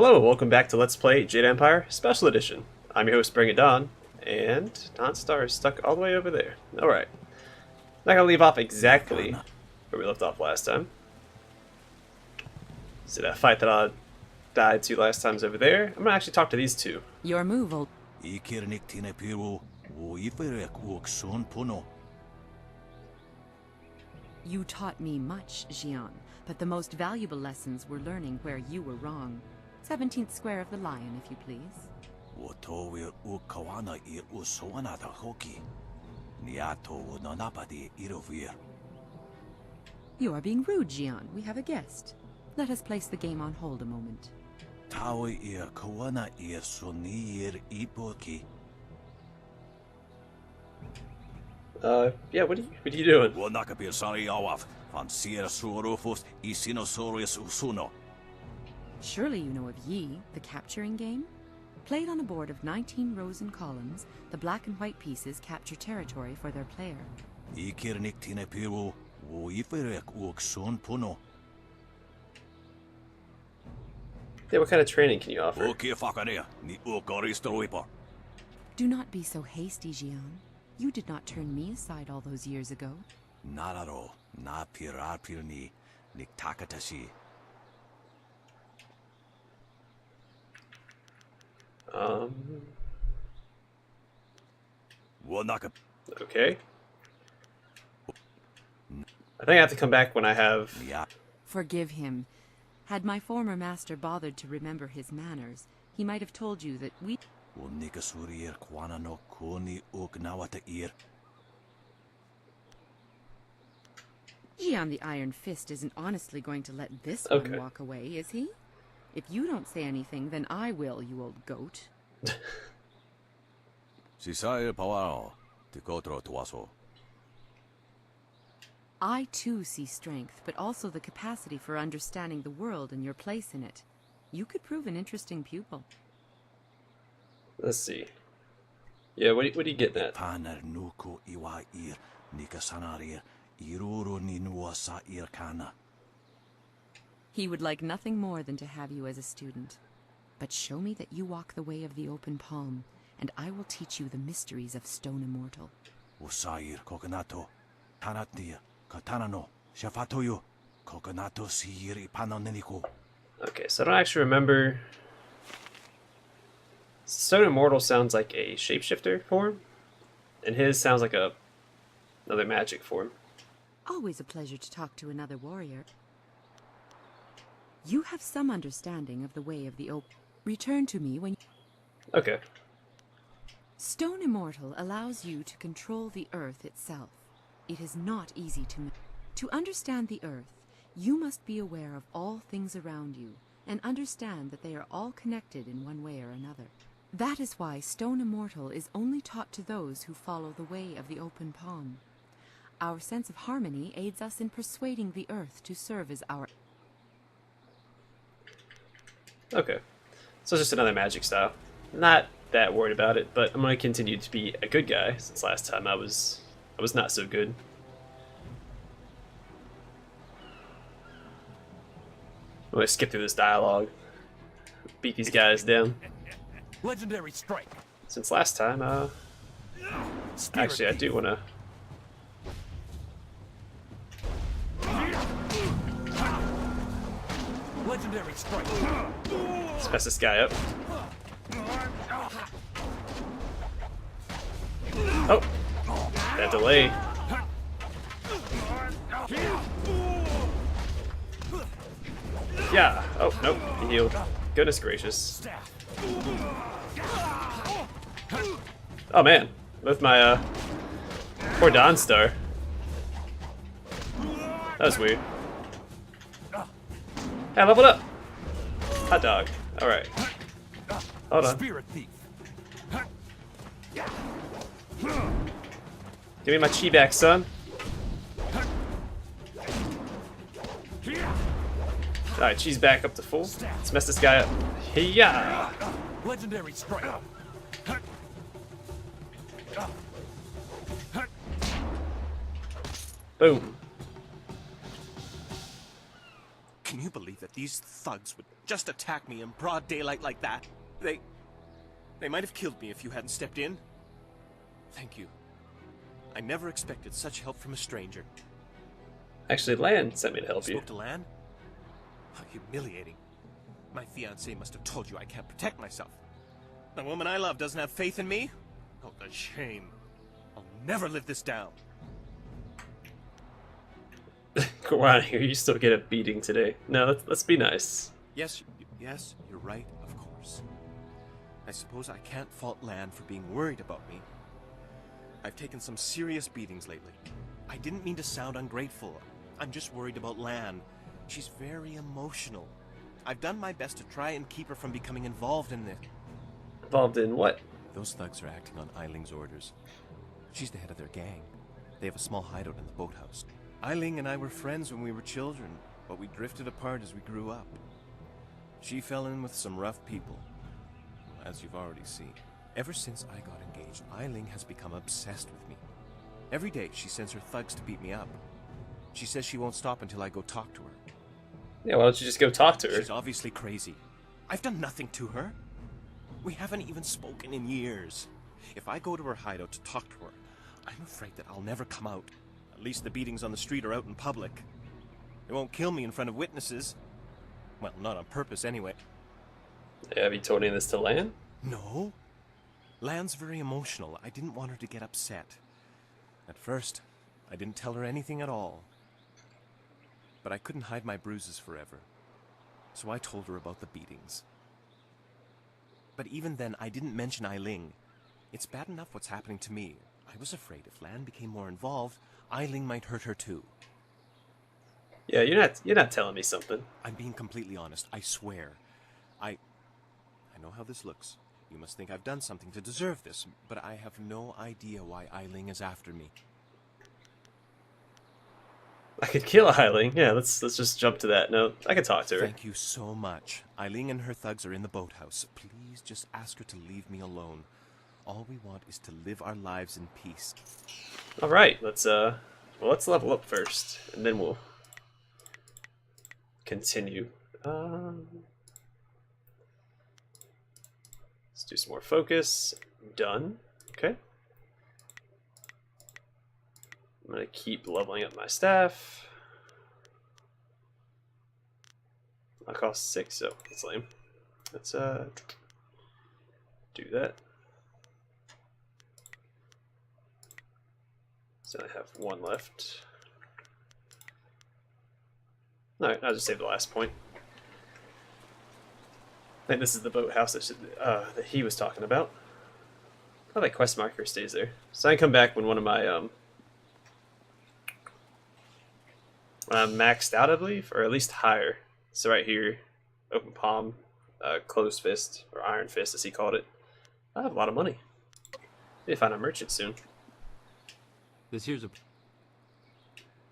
Hello, welcome back to Let's Play Jade Empire Special Edition. I'm your host, BringItDon, and Dawnstar is stuck all the way over there. Alright. Not gonna leave off exactly where we left off last time. So that fight that I died to last time's over there. I'm gonna actually talk to these two. Your move, old. You taught me much, Jian, but the most valuable lessons were learning where you were wrong. 17th square of the lion, if you please. You are being rude, Jian. We have a guest. Let us place the game on hold a moment. Yeah, what are you doing? Surely you know of Yi, the capturing game? Played on a board of 19 rows and columns, the black and white pieces capture territory for their player. Yeah, what kind of training can you offer? Do not be so hasty, Jian. You did not turn me aside all those years ago. Okay. I think I have to come back when I have... Forgive him. Had my former master bothered to remember his manners, he might have told you that we... Jian the Iron Fist isn't honestly going to let this one walk away, is he? If you don't say anything, then I will, you old goat. I too see strength, but also the capacity for understanding the world and your place in it. You could prove an interesting pupil. Let's see. Yeah, what are you getting at? He would like nothing more than to have you as a student. But show me that you walk the way of the open palm, and I will teach you the mysteries of Stone Immortal. Okay, so I don't actually remember... Stone Immortal sounds like a shapeshifter form, and his sounds like another magic form. Always a pleasure to talk to another warrior. You have some understanding of the way of the open. Return to me when... Okay. Stone Immortal allows you to control the earth itself. It is not easy to... To understand the earth, you must be aware of all things around you, and understand that they are all connected in one way or another. That is why Stone Immortal is only taught to those who follow the way of the open palm. Our sense of harmony aids us in persuading the earth to serve as our... Okay. So it's just another magic style. Not that worried about it, but I'm going to continue to be a good guy, since last time I was not so good. I'm going to skip through this dialogue. Beat these guys down. Legendary strike. Since last time, actually I do want to... Legendary strike. Let's mess this guy up. Oh! That delay. Yeah! Oh, nope. He healed. Goodness gracious. Oh man. With my, poor Dawnstar. That was weird. Hey, I leveled up! Hot dog. Alright. Hold on. Spirit thief. Give me my chi back, son. Alright, chi's back up to full. Let's mess this guy up. Hiya! Legendary strike. Boom. Can you believe that these thugs would just attack me in broad daylight like that? They might have killed me if you hadn't stepped in. Thank you. I never expected such help from a stranger. Actually, Lan sent me to help you. Spoke to Lan? How humiliating. My fiancé must have told you I can't protect myself. The woman I love doesn't have faith in me? Oh, the shame. I'll never live this down. Go out of here. You still get a beating today. No, let's be nice. Yes, you're right, of course. I suppose I can't fault Lan for being worried about me. I've taken some serious beatings lately. I didn't mean to sound ungrateful. I'm just worried about Lan. She's very emotional. I've done my best to try and keep her from becoming involved in this. Involved in what? Those thugs are acting on Eiling's orders. She's the head of their gang. They have a small hideout in the boathouse. Eiling and I were friends when we were children, but we drifted apart as we grew up. She fell in with some rough people, as you've already seen. Ever since I got engaged, Eiling has become obsessed with me. Every day she sends her thugs to beat me up. She says she won't stop until I go talk to her. Yeah, why don't you just go talk to her? She's obviously crazy. I've done nothing to her. We haven't even spoken in years. If I go to her hideout to talk to her, I'm afraid that I'll never come out. At least the beatings on the street are out in public. They won't kill me in front of witnesses. Well, not on purpose anyway. Yeah, have you told any of this to Lan? No. Lan's very emotional. I didn't want her to get upset. At first, I didn't tell her anything at all. But I couldn't hide my bruises forever. So I told her about the beatings. But even then, I didn't mention Eiling. It's bad enough what's happening to me. I was afraid if Lan became more involved, Eiling might hurt her too. Yeah, you're not telling me something. I'm being completely honest, I swear. I know how this looks. You must think I've done something to deserve this, but I have no idea why Eiling is after me. I could kill Eiling. Yeah, let's just jump to that. No, I could talk to her. Thank you so much. Eiling and her thugs are in the boathouse. Please just ask her to leave me alone. All we want is to live our lives in peace. All right, let's level up first, and then we'll continue. Let's do some more focus. Done. Okay. I'm gonna keep leveling up my staff. That costs 6, so that's lame. Let's do that. So I have 1 left. Alright, I'll just save the last point. I think this is the boathouse that he was talking about. Oh, that quest marker stays there. So I can come back when one of my when I'm maxed out, I believe, or at least higher. So right here, open palm, closed fist, or iron fist as he called it. I have a lot of money. Need to find a merchant soon. This here's a...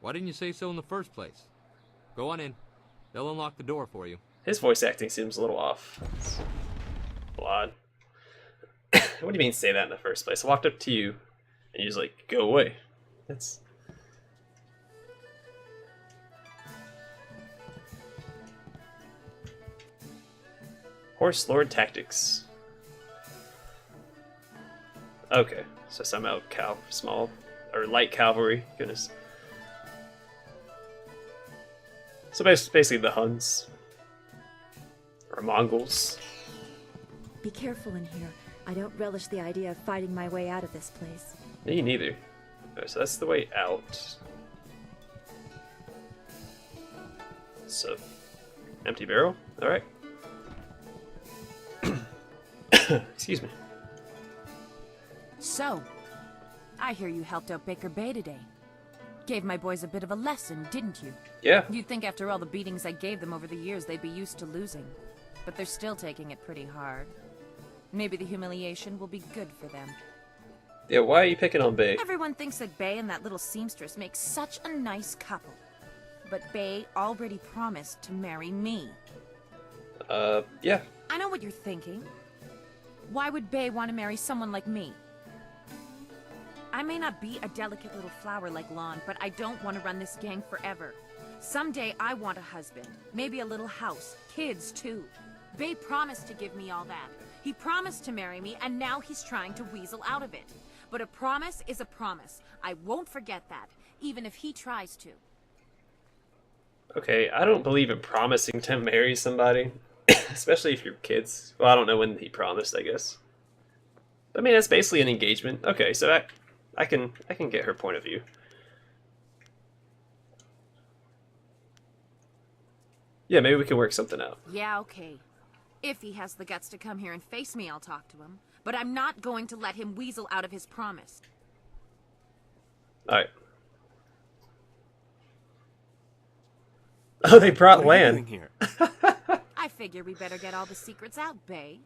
Why didn't you say so in the first place? Go on in. They'll unlock the door for you. His voice acting seems a little off. It's a little odd. What do you mean say that in the first place? I walked up to you and you just like, go away. That's... Horse Lord Tactics. Okay, so somehow small or light cavalry. Goodness. So basically the Huns or Mongols. Be careful in here. I don't relish the idea of fighting my way out of this place. Me neither. Okay, so that's the way out. So, empty barrel. All right. Excuse me. So, I hear you helped out Baker Bay today. Gave my boys a bit of a lesson, didn't you? Yeah. You'd think after all the beatings I gave them over the years they'd be used to losing. But they're still taking it pretty hard. Maybe the humiliation will be good for them. Yeah, why are you picking on Bay? Everyone thinks that Bay and that little seamstress make such a nice couple. But Bay already promised to marry me. Yeah. I know what you're thinking. Why would Bay want to marry someone like me? I may not be a delicate little flower like Lon, but I don't want to run this gang forever. Someday I want a husband, maybe a little house, kids too. Bay promised to give me all that. He promised to marry me, and now he's trying to weasel out of it. But a promise is a promise. I won't forget that, even if he tries to. Okay, I don't believe in promising to marry somebody, especially if you're kids. Well, I don't know when he promised, I guess. I mean, that's basically an engagement. Okay, so I can get her point of view. Yeah, maybe we can work something out. Yeah, okay. If he has the guts to come here and face me, I'll talk to him. But I'm not going to let him weasel out of his promise. Alright. Oh, they brought What are you land. doing here? I figure we better get all the secrets out, Bay.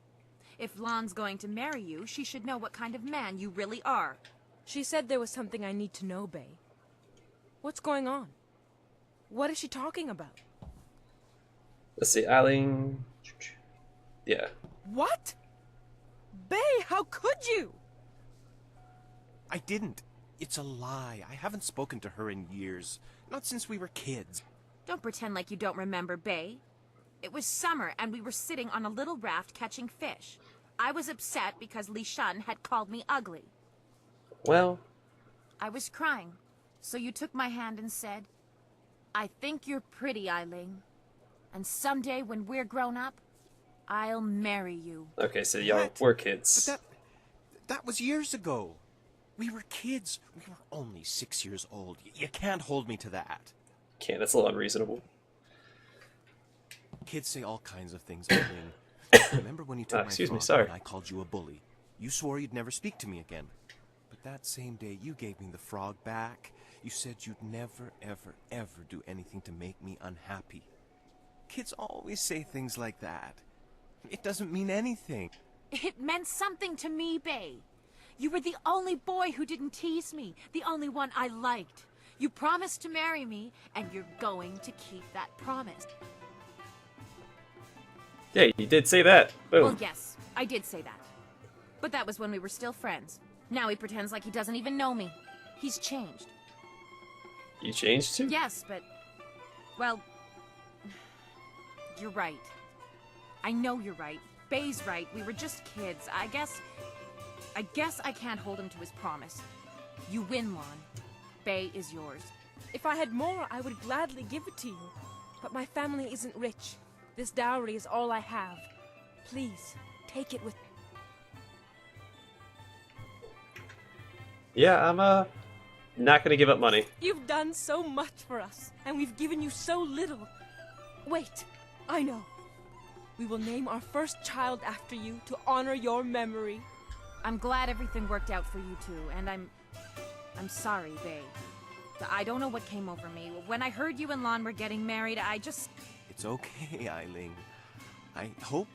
If Lon's going to marry you, she should know what kind of man you really are. She said there was something I need to know, Bay. What's going on? What is she talking about? Let's see, Eileen. Yeah. What? Bay, how could you? I didn't. It's a lie. I haven't spoken to her in years. Not since we were kids. Don't pretend like you don't remember, Bay. It was summer, and we were sitting on a little raft catching fish. I was upset because Li Shan had called me ugly. Well, I was crying, so you took my hand and said, I think you're pretty, Eileen. And someday when we're grown up, I'll marry you. okay, so y'all What? were But kids. that was years ago. We were kids. We were only 6 years old. You can't hold me to that. Can't, that's a little unreasonable. Kids say all kinds of things, Eileen. Remember when you took my excuse me, frog sorry. and I called you a bully? You swore you'd never speak to me again. But that same day, you gave me the frog back. You said you'd never, ever, ever do anything to make me unhappy. Kids always say things like that. It doesn't mean anything. It meant something to me, Bay. You were the only boy who didn't tease me, the only one I liked. You promised to marry me, and you're going to keep that promise. Yeah, you did say that. Boom. Well, yes, I did say that. But that was when we were still friends. Now he pretends like he doesn't even know me. He's changed. You changed too? Yes, but... well... you're right. I know you're right. Bay's right. We were just kids. I guess I can't hold him to his promise. You win, Lon. Bay is yours. If I had more, I would gladly give it to you. But my family isn't rich. This dowry is all I have. Please, take it with... Yeah, I'm not gonna give up money. You've done so much for us, and we've given you so little. Wait, I know. We will name our first child after you to honor your memory. I'm glad everything worked out for you two, and I'm sorry, Bay. I don't know what came over me. When I heard you and Lon were getting married, I just... It's okay, Eileen. I hope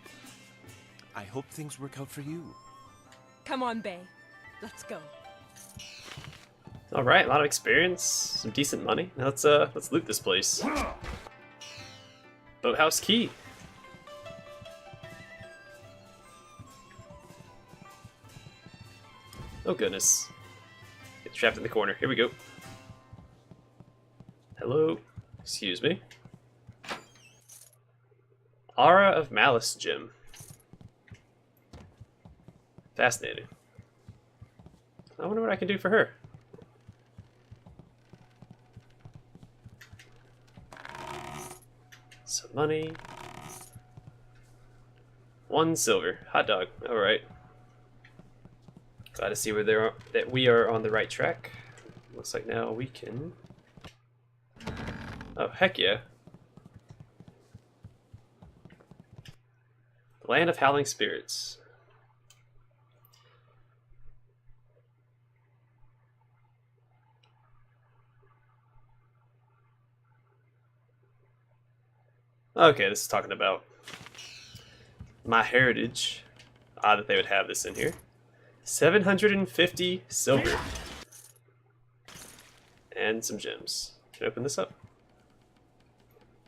things work out for you. Come on, Bay. Let's go. All right, a lot of experience, some decent money. Now let's loot this place. Boathouse key. Oh goodness. Get trapped in the corner. Here we go. Hello. Excuse me. Aura of Malice Gem. Fascinating. I wonder what I can do for her. Some money. 1 silver. Hot dog. Alright. Glad to see that we are on the right track. Looks like now we can... oh, heck yeah. Land of Howling Spirits. Okay, this is talking about my heritage. Odd that they would have this in here. 750 silver. And some gems. Can I open this up?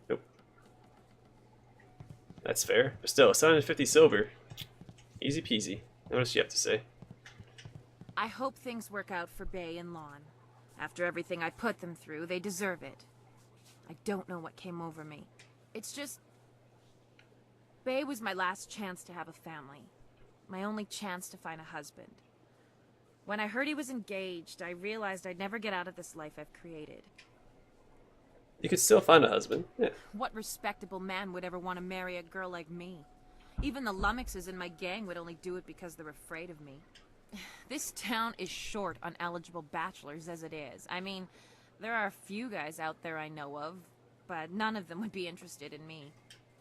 Nope. That's fair. But still, 750 silver. Easy peasy. What else do you have to say? I hope things work out for Bay and Lon. After everything I put them through, they deserve it. I don't know what came over me. It's just... Bay was my last chance to have a family. My only chance to find a husband. When I heard he was engaged, I realized I'd never get out of this life I've created. You could still find a husband. Yeah. What respectable man would ever want to marry a girl like me? Even the lummoxes in my gang would only do it because they're afraid of me. This town is short on eligible bachelors as it is. I mean, there are a few guys out there I know of, but none of them would be interested in me.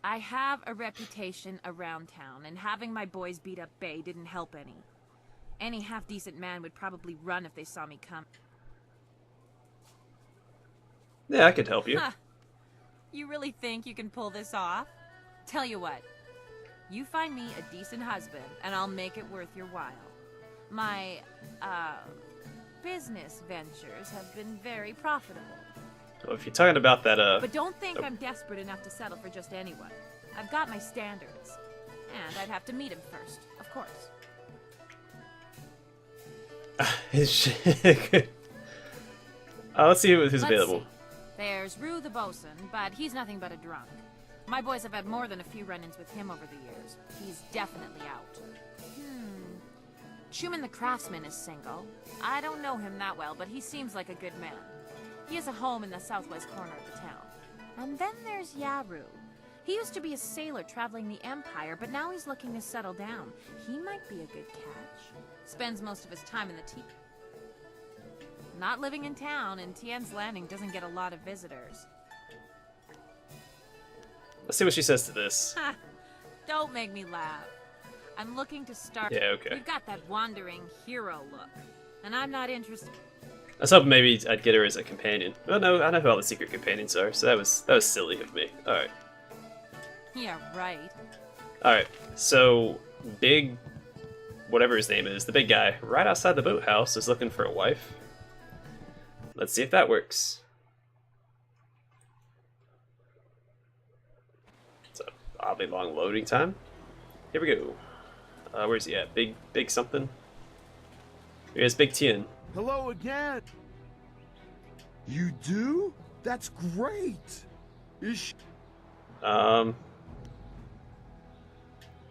I have a reputation around town, and having my boys beat up Bay didn't help any. Any half-decent man would probably run if they saw me come. Yeah, I could help you. Huh. You really think you can pull this off? Tell you what. You find me a decent husband, and I'll make it worth your while. My, business ventures have been very profitable. Well, if you're talking about that, But don't think I'm desperate enough to settle for just anyone. I've got my standards. And I'd have to meet him first, of course. Let's see who's Let's available. see. There's Rue the bosun, but he's nothing but a drunk. My boys have had more than a few run-ins with him over the years. He's definitely out. Schumann the craftsman is single. I don't know him that well, but he seems like a good man. He has a home in the southwest corner of the town. And then there's Yaru. He used to be a sailor traveling the Empire, but now he's looking to settle down. He might be a good catch. Spends most of his time in the teepee. Not living in town, and Tien's Landing doesn't get a lot of visitors. Let's see what she says to this. Ha! Don't make me laugh. I'm looking to start... Yeah, okay. You've got that wandering hero look, and I'm not interested... I was hoping maybe I'd get her as a companion. Oh no, I know who all the secret companions are, so that was silly of me. Alright. Yeah, right. Alright, so big whatever his name is, the big guy, right outside the boathouse is looking for a wife. Let's see if that works. It's an oddly long loading time. Here we go. Where's he at? Big something? Here's Big Tien. Hello again. You do? That's great. Is Well,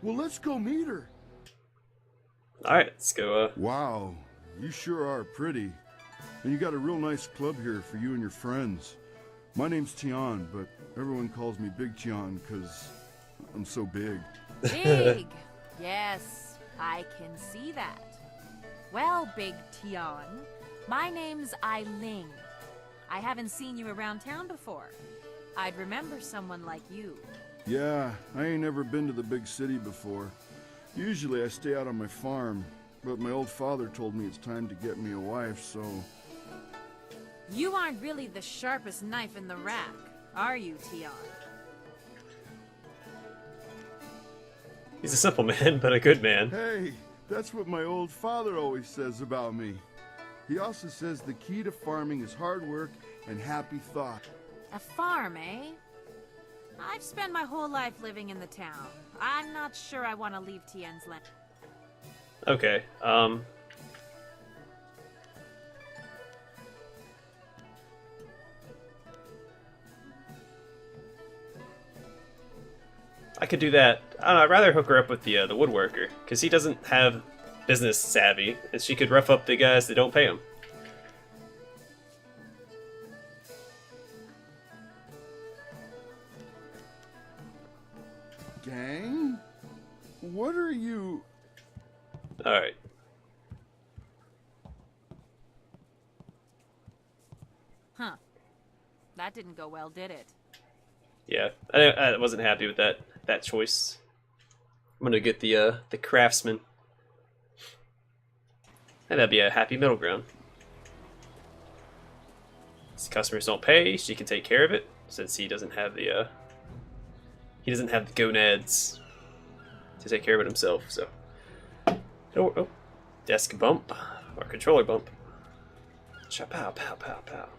let's go meet her. alright, let's go, Wow, you sure are pretty. And you got a real nice club here for you and your friends. My name's Tien, but everyone calls me Big Tien because I'm so big. Big! Yes, I can see that. Well, Big Tien, my name's Ailing. I haven't seen you around town before. I'd remember someone like you. Yeah, I ain't never been to the big city before. Usually I stay out on my farm, but my old father told me it's time to get me a wife, so... You aren't really the sharpest knife in the rack, are you, Tien? he's a simple man, but a good man. Hey, that's what my old father always says about me. He also says the key to farming is hard work and happy thought. A farm, eh? I've spent my whole life living in the town. I'm not sure I want to leave Tien's land. Okay, I could do that. I don't know, I'd rather hook her up with the woodworker, because he doesn't have business savvy, and she could rough up the guys that don't pay him. Gang? What are you... Alright. Huh. That didn't go well, did it? Yeah, I wasn't happy with that choice. I'm gonna get the craftsman. And that'd be a happy middle ground. If customers don't pay, she can take care of it, since he doesn't have the gonads to take care of it himself. So, oh, desk bump or controller bump. Pow, pow, pow, pow.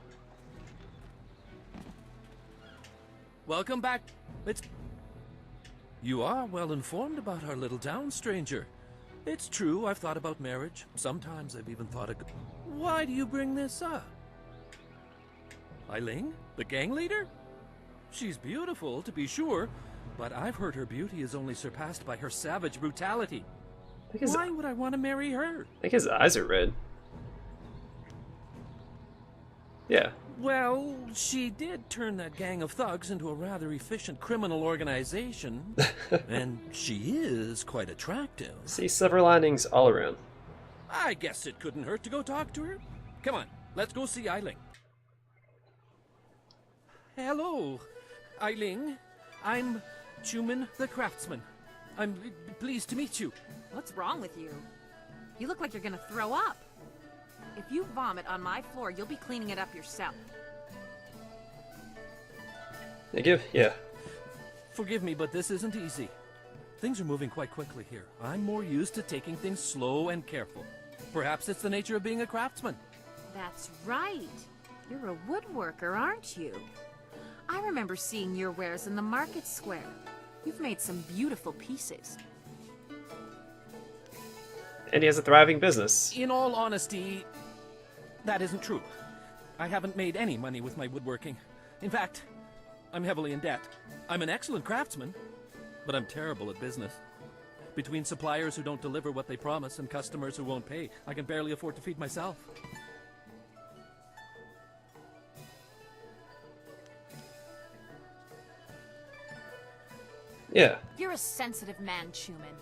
Welcome back. You are well informed about our little town, stranger. It's true, I've thought about marriage. Sometimes I've even thought of... Why do you bring this up? Ailing? The gang leader? She's beautiful, to be sure, but I've heard her beauty is only surpassed by her savage brutality. Why would I want to marry her? I think his eyes are red. Yeah. Well, she did turn that gang of thugs into a rather efficient criminal organization. And she is quite attractive. See silver linings all around. I guess it couldn't hurt to go talk to her. Come on, let's go see Eiling. Hello, Eiling. I'm Chuman the Craftsman. I'm pleased to meet you. What's wrong with you? You look like you're gonna throw up. If you vomit on my floor, you'll be cleaning it up yourself. Yeah. Forgive me, but this isn't easy. Things are moving quite quickly here. I'm more used to taking things slow and careful. Perhaps it's the nature of being a craftsman. That's right. You're a woodworker, aren't you? I remember seeing your wares in the market square. You've made some beautiful pieces. And he has a thriving business. In all honesty, that isn't true. I haven't made any money with my woodworking. In fact, I'm heavily in debt. I'm an excellent craftsman, but I'm terrible at business. Between suppliers who don't deliver what they promise and customers who won't pay, I can barely afford to feed myself. Yeah. You're a sensitive man, Chuman.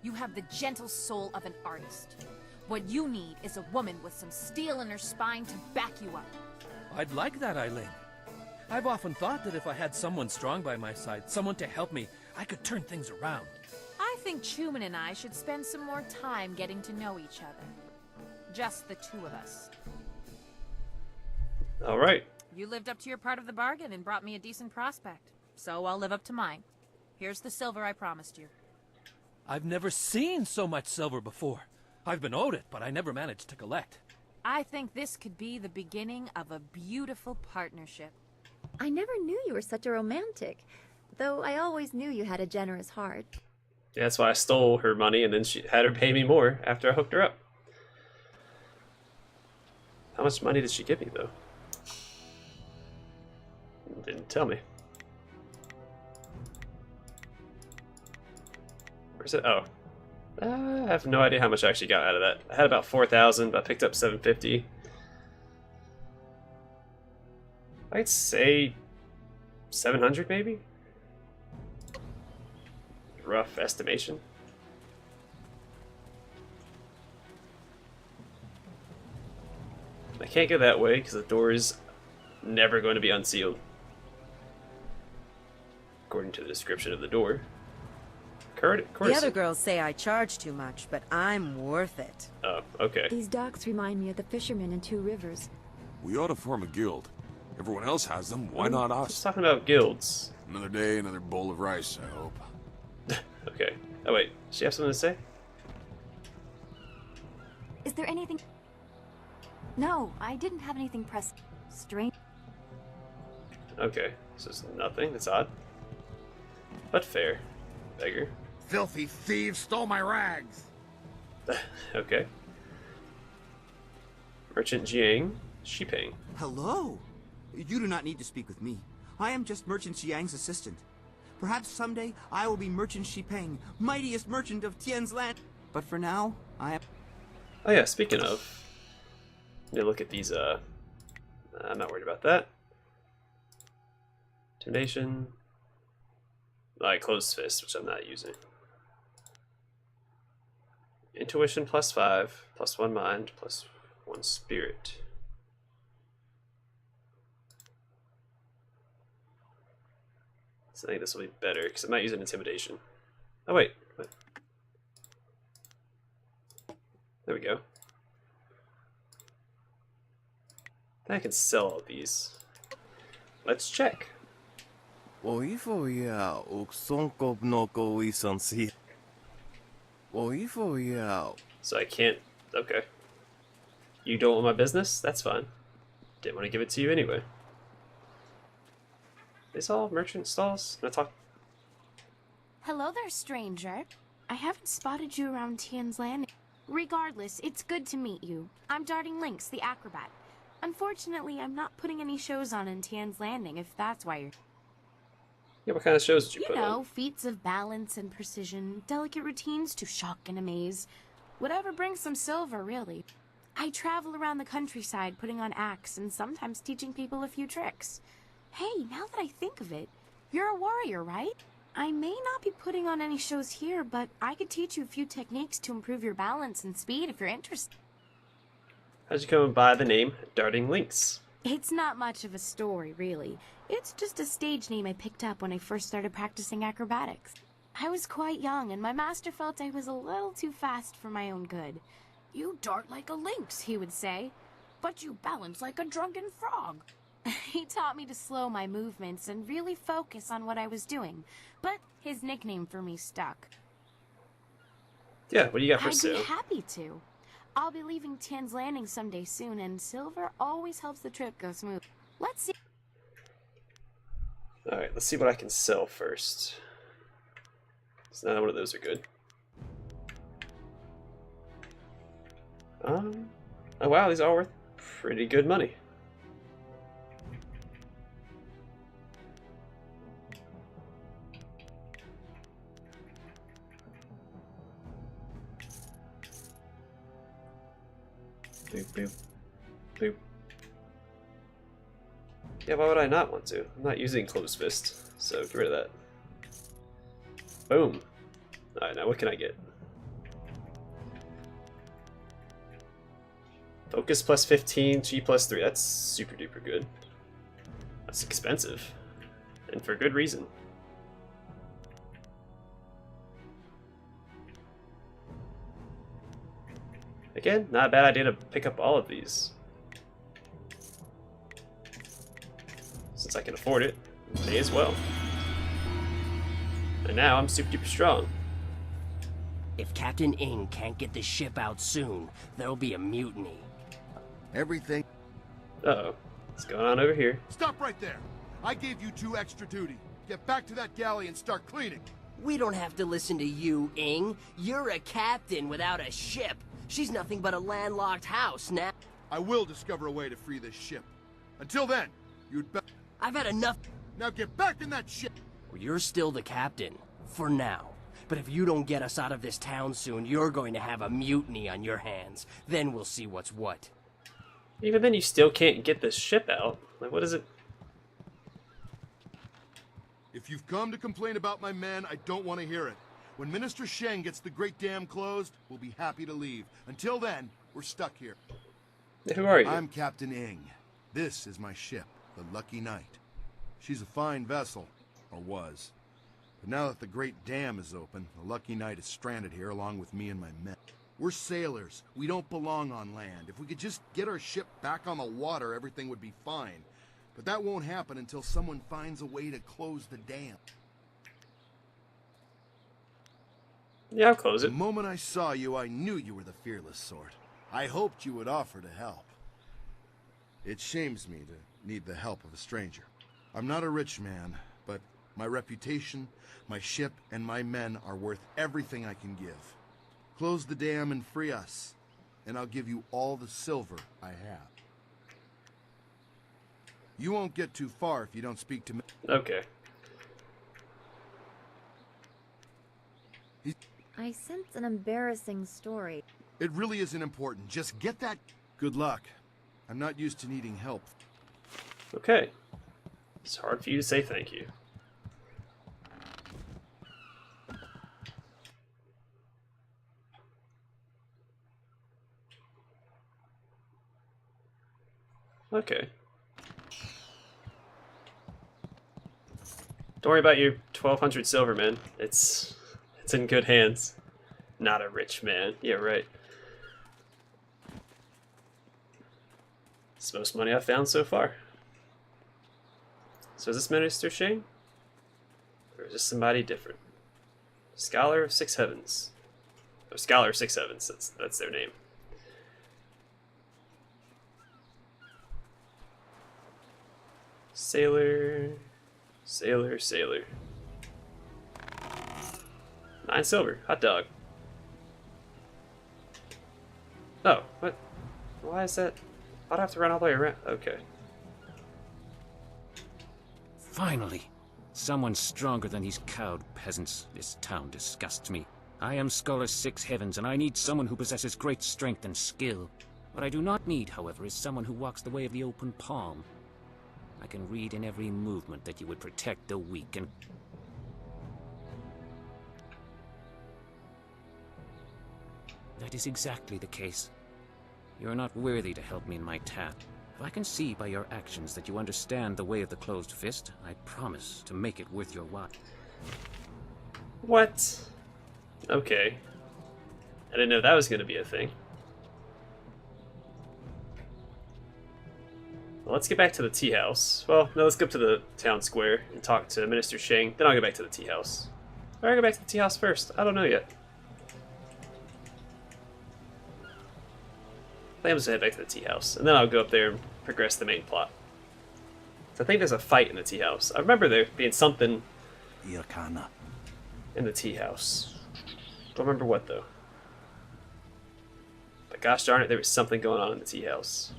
You have the gentle soul of an artist. What you need is a woman with some steel in her spine to back you up. I'd like that, Eileen. I've often thought that if I had someone strong by my side, someone to help me, I could turn things around. I think Chuman and I should spend some more time getting to know each other. Just the two of us. All right. You lived up to your part of the bargain and brought me a decent prospect. So I'll live up to mine. Here's the silver I promised you. I've never seen so much silver before. I've been owed it, but I never managed to collect. I think this could be the beginning of a beautiful partnership. I never knew you were such a romantic, though I always knew you had a generous heart. Yeah, that's why I stole her money and then she had her pay me more after I hooked her up. How much money did she give me, though? Didn't tell me. Where's it? Oh. I have no idea how much I actually got out of that. I had about 4,000, but I picked up 750. I'd say 700 maybe? Rough estimation. I can't go that way because the door is never going to be unsealed. According to the description of the door. The other girls say I charge too much, but I'm worth it. Oh, okay. These docks remind me of the fishermen in Two Rivers. We ought to form a guild. Everyone else has them, why not us? Just talking about guilds. Another day, another bowl of rice, I hope. Okay. Oh wait, does she have something to say? Is there anything... No, I didn't have anything pressing. Strange. Okay, so it's nothing, that's odd. But fair. Beggar. Filthy thieves stole my rags. Okay. Merchant Jiang, Shipeng. Hello. You do not need to speak with me. I am just Merchant Jiang's assistant. Perhaps someday I will be Merchant Shipeng, mightiest merchant of Tien's land. But for now, I am... Oh yeah, speaking of, let me look at these, I'm not worried about that. Intimidation. Closed fist, which I'm not using. Intuition +5, +1 mind, +1 spirit. So I think this will be better, because I might use an intimidation. Oh wait. There we go. I can sell all these. Let's check. So I can't... Okay. You don't want my business? That's fine. Didn't want to give it to you anyway. These all merchant stalls? Can I talk? Hello there, stranger. I haven't spotted you around Tien's Landing. Regardless, it's good to meet you. I'm Darting Lynx, the acrobat. Unfortunately, I'm not putting any shows on in Tien's Landing, if that's why you're... Yeah, what kind of shows did you You put know, on? feats of balance and precision, delicate routines to shock and amaze. Whatever brings some silver, really. I travel around the countryside putting on acts and sometimes teaching people a few tricks. Hey, now that I think of it, you're a warrior, right? I may not be putting on any shows here, but I could teach you a few techniques to improve your balance and speed if you're interested. How'd you come by the name Darting Lynx? It's not much of a story, really. It's just a stage name I picked up when I first started practicing acrobatics. I was quite young, and my master felt I was a little too fast for my own good. "You dart like a lynx," he would say, "but you balance like a drunken frog." He taught me to slow my movements and really focus on what I was doing, but his nickname for me stuck. Yeah, what do you got for I'd sale? be happy to. I'll be leaving Tien's Landing someday soon, and silver always helps the trip go smooth. Let's see. Alright, let's see what I can sell first. So none of those are good. Oh wow, these are worth pretty good money. Boop, boop, boop. Yeah, why would I not want to? I'm not using Closed Fist, so get rid of that. Boom. Alright, now what can I get? Focus plus 15, G plus 3. That's super duper good. That's expensive. And for good reason. Again, not a bad idea to pick up all of these. Since I can afford it, may as well. And now I'm super duper strong. If Captain Ing can't get the ship out soon, there'll be a mutiny. Everything. Uh-oh. What's going on over here? Stop right there. I gave you 2 extra duty. Get back to that galley and start cleaning. We don't have to listen to you, Ing. You're a captain without a ship. She's nothing but a landlocked house now. I will discover a way to free this ship. Until then, you'd better... I've had enough. Now get back in that ship! Well, you're still the captain. For now. But if you don't get us out of this town soon, you're going to have a mutiny on your hands. Then we'll see what's what. Even then, you still can't get this ship out. Like, what is it? If you've come to complain about my men, I don't want to hear it. When Minister Sheng gets the Great Dam closed, we'll be happy to leave. Until then, we're stuck here. Who are you? I'm Captain Ing. This is my ship, the Lucky Knight. She's a fine vessel, or was. But now that the Great Dam is open, the Lucky Knight is stranded here along with me and my men. We're sailors. We don't belong on land. If we could just get our ship back on the water, everything would be fine. But that won't happen until someone finds a way to close the dam. Yeah, I'll close it. The moment I saw you, I knew you were the fearless sort. I hoped you would offer to help. It shames me to need the help of a stranger. I'm not a rich man, but my reputation, my ship, and my men are worth everything I can give. Close the dam and free us, and I'll give you all the silver I have. You won't get too far if you don't speak to me. Okay. I sense an embarrassing story. It really isn't important. Just get that... Good luck. I'm not used to needing help. Okay. It's hard for you to say thank you. Okay. Don't worry about your 1,200 silver, man. It's in good hands. Not a rich man. Yeah, right. It's the most money I've found so far. So is this Minister Shang? Or is this somebody different? Scholar of Six Heavens. Or Scholar of Six Heavens, that's their name. Sailor, sailor, sailor. 9 silver, hot dog. Oh, what? Why is that? Why'd I have to run all the way around? Okay. Finally. Someone stronger than these cowed peasants. This town disgusts me. I am Scholar Six Heavens, and I need someone who possesses great strength and skill. What I do not need, however, is someone who walks the way of the open palm. I can read in every movement that you would protect the weak and... That is exactly the case. You are not worthy to help me in my task. If I can see by your actions that you understand the way of the closed fist, I promise to make it worth your while. What? Okay. I didn't know that was going to be a thing. Well, let's get back to the tea house. Well, no, let's go up to the town square and talk to Minister Sheng. Then I'll go back to the tea house. Or I'll go back to the tea house first. I don't know yet. I'm just gonna head back to the tea house, and then I'll go up there and progress the main plot. So I think there's a fight in the tea house. I remember there being something in the tea house. Don't remember what though. But gosh darn it, there was something going on in the tea house.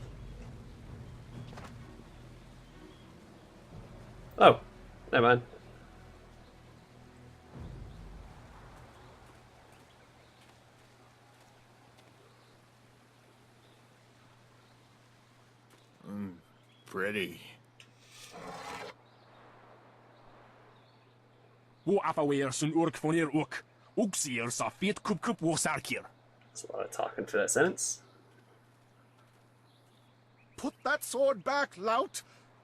Oh, never mind. Pretty. Wo afaweer sun urk vonir ook. Oeksier sa feet kup wo sarkier. That's a lot of talking for that sentence. Put that sword back, lout!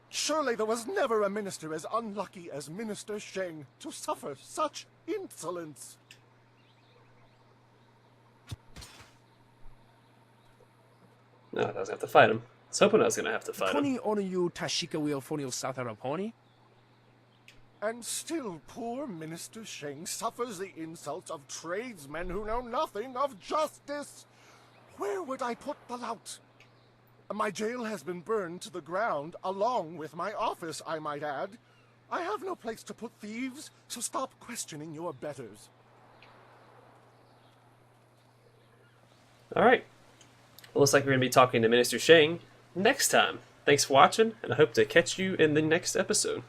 Surely there was never a minister as unlucky as Minister Sheng to suffer such insolence. No, I was gonna have to fight him. I was hoping I was gonna have to fight him. Tony onu you tashika wheel fonil satharaponi? And still poor Minister Sheng suffers the insults of tradesmen who know nothing of justice. Where would I put the lout? My jail has been burned to the ground, along with my office, I might add. I have no place to put thieves, so stop questioning your betters. Alright. Well, looks like we're going to be talking to Minister Sheng next time. Thanks for watching, and I hope to catch you in the next episode.